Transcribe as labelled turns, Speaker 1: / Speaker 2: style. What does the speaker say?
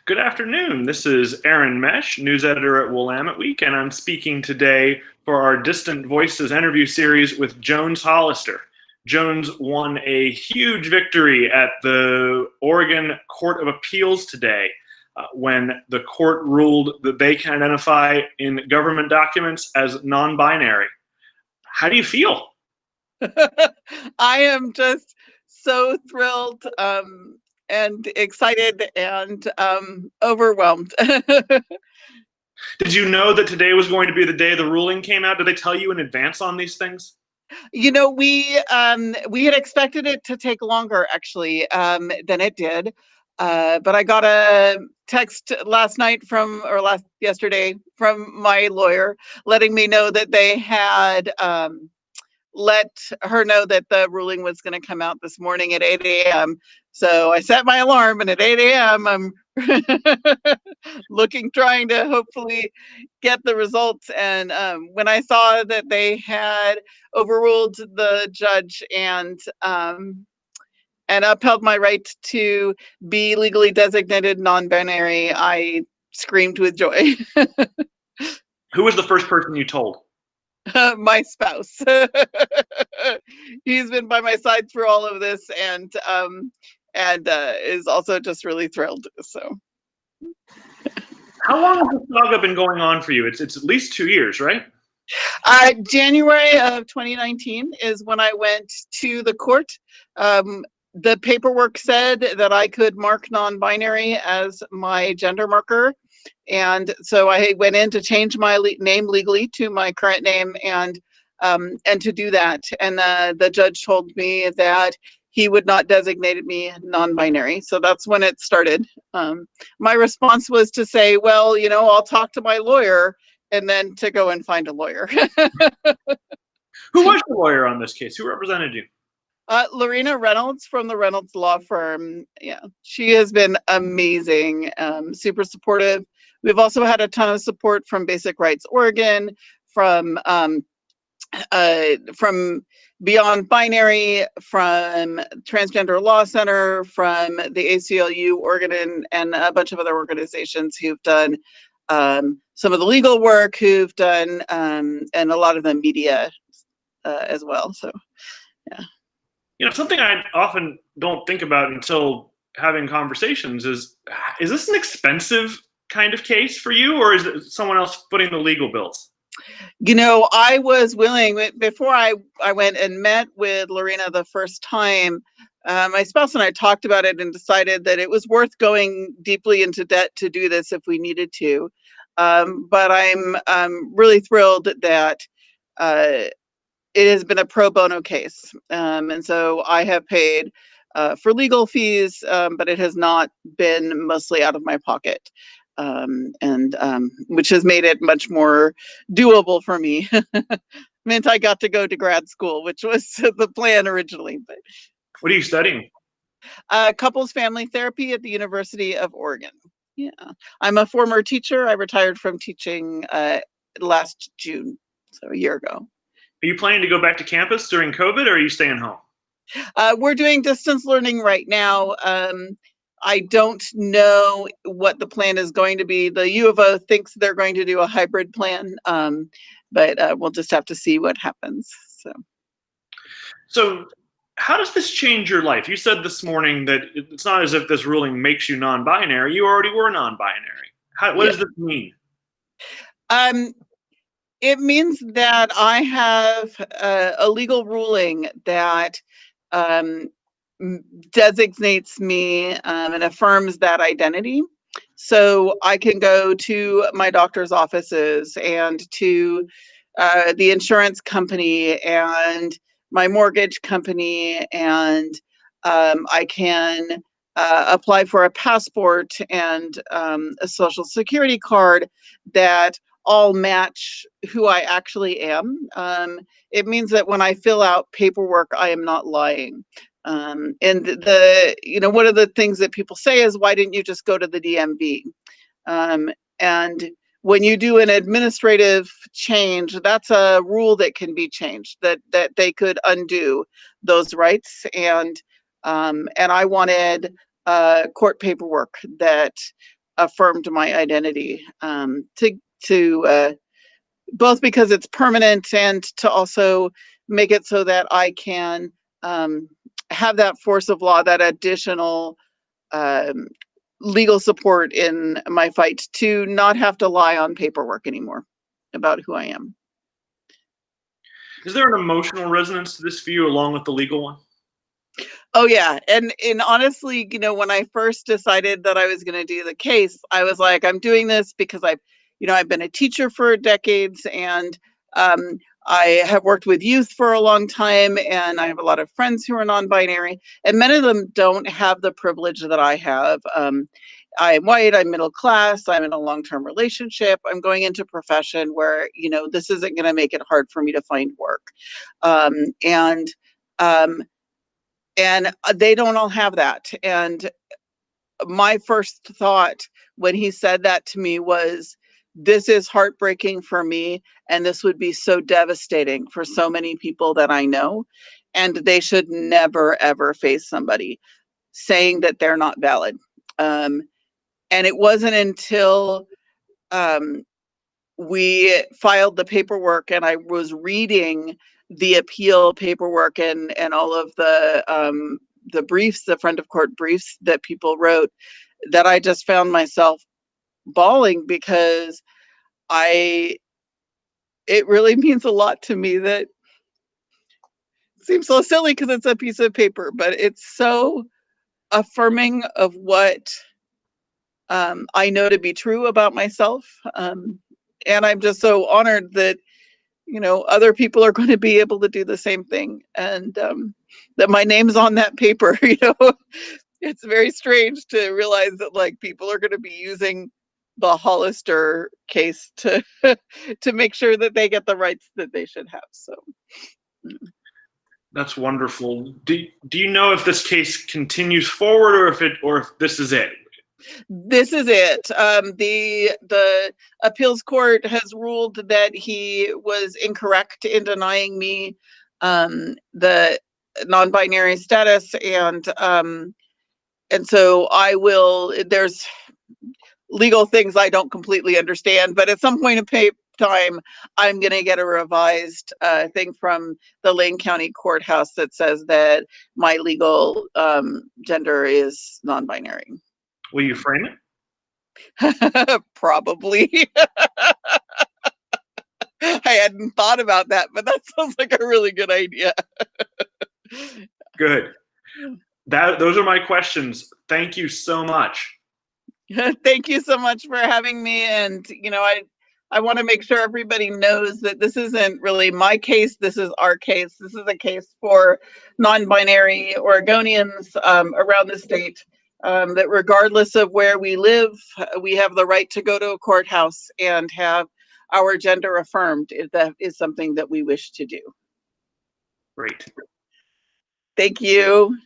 Speaker 1: Good afternoon. This is Aaron Mesh, news editor at Willamette Week, and I'm speaking today for our Distant Voices interview series with Jones Hollister. Jones won a huge victory at the Oregon Court of Appeals today when the court ruled that they can identify in government documents as non-binary. How do you feel?
Speaker 2: I am just so thrilled and excited and overwhelmed.
Speaker 1: Did you know that today was going to be the day the ruling came out? Did they tell you in advance on these things?
Speaker 2: We had expected it to take longer actually than it did. But I got a text yesterday from my lawyer letting me know that they had let her know that the ruling was going to come out this morning at 8 a.m. So I set my alarm, and at 8 a.m. I'm trying to hopefully get the results. And when I saw that they had overruled the judge and upheld my right to be legally designated non-binary, I screamed with joy.
Speaker 1: Who was the first person you told?
Speaker 2: My spouse. He's been by my side through all of this, and is also just really thrilled. So,
Speaker 1: how long has this saga been going on for you? It's at least 2 years, right?
Speaker 2: January of 2019 is when I went to the court. The paperwork said that I could mark non-binary as my gender marker. And so I went in to change my name legally to my current name and to do that. And the judge told me that he would not designate me non-binary. So that's when it started. My response was to say, well, I'll talk to my lawyer, and then to go and find a lawyer.
Speaker 1: Who was the lawyer on this case? Who represented you?
Speaker 2: Lorena Reynolds from the Reynolds Law Firm. Yeah, she has been amazing, super supportive. We've also had a ton of support from Basic Rights Oregon, from Beyond Binary, from Transgender Law Center, from the ACLU Oregon, and a bunch of other organizations who've done some of the legal work, who've done, and a lot of the media as well. So, yeah.
Speaker 1: Something I often don't think about until having conversations is this an expensive kind of case for you, or is it someone else footing the legal bills?
Speaker 2: I was willing, before I went and met with Lorena the first time, my spouse and I talked about it and decided that it was worth going deeply into debt to do this if we needed to. But I'm really thrilled that it has been a pro bono case. And so I have paid for legal fees, but it has not been mostly out of my pocket. Which has made it much more doable for me. Meant I got to go to grad school, which was the plan originally. But
Speaker 1: what are you studying?
Speaker 2: Couples family therapy at the University of Oregon. Yeah, I'm a former teacher. I retired from teaching last June, so a year ago.
Speaker 1: Are you planning to go back to campus during COVID, or are you staying home?
Speaker 2: We're doing distance learning right now. I don't know what the plan is going to be. The U of O thinks they're going to do a hybrid plan, but we'll just have to see what happens.
Speaker 1: So how does this change your life? You said this morning that it's not as if this ruling makes you non-binary. You already were non-binary. What does this mean?
Speaker 2: It means that I have a legal ruling that designates me and affirms that identity. So I can go to my doctor's offices and to the insurance company and my mortgage company, and I can apply for a passport and a social security card that all match who I actually am. It means that when I fill out paperwork, I am not lying. And one of the things that people say is, why didn't you just go to the DMV? And when you do an administrative change, that's a rule that can be changed, that they could undo those rights. And I wanted court paperwork that affirmed my identity, to both because it's permanent and to also make it so that I can have that force of law, that additional um, legal support in my fight to not have to lie on paperwork anymore about who I am.
Speaker 1: Is there an emotional resonance to this view along with the legal one?
Speaker 2: Oh yeah, and honestly, when I first decided that I was going to do the case, I was like, I'm doing this because I've been a teacher for decades, and um, I have worked with youth for a long time, and I have a lot of friends who are non-binary, and many of them don't have the privilege that I have. I'm white, I'm middle class, I'm in a long-term relationship, I'm going into a profession where, this isn't going to make it hard for me to find work. Um, and um, and they don't all have that. And my first thought when he said that to me was, this is heartbreaking for me, and this would be so devastating for so many people that I know, and they should never ever face somebody saying that they're not valid. And it wasn't until um, we filed the paperwork and I was reading the appeal paperwork and all of the briefs, the front of court briefs that people wrote, that I just found myself bawling, because it really means a lot to me. That seems so silly because it's a piece of paper, but it's so affirming of what I know to be true about myself. And I'm just so honored that other people are going to be able to do the same thing, and that my name's on that paper. It's very strange to realize that like people are going to be using the Hollister case to to make sure that they get the rights that they should have. So
Speaker 1: That's wonderful. Do you know if this case continues forward or if this is it?
Speaker 2: this is it. The appeals court has ruled that he was incorrect in denying me the non-binary status, and so I will. There's legal things I don't completely understand, but at some point in time, I'm going to get a revised thing from the Lane County Courthouse that says that my legal gender is non-binary.
Speaker 1: Will you frame it?
Speaker 2: Probably. I hadn't thought about that, but that sounds like a really good idea.
Speaker 1: Good. Those are my questions. Thank you so much.
Speaker 2: Thank you so much for having me. And I want to make sure everybody knows that this isn't really my case. This is our case. This is a case for non-binary Oregonians around the state. That regardless of where we live, we have the right to go to a courthouse and have our gender affirmed if that is something that we wish to do.
Speaker 1: Great.
Speaker 2: Thank you.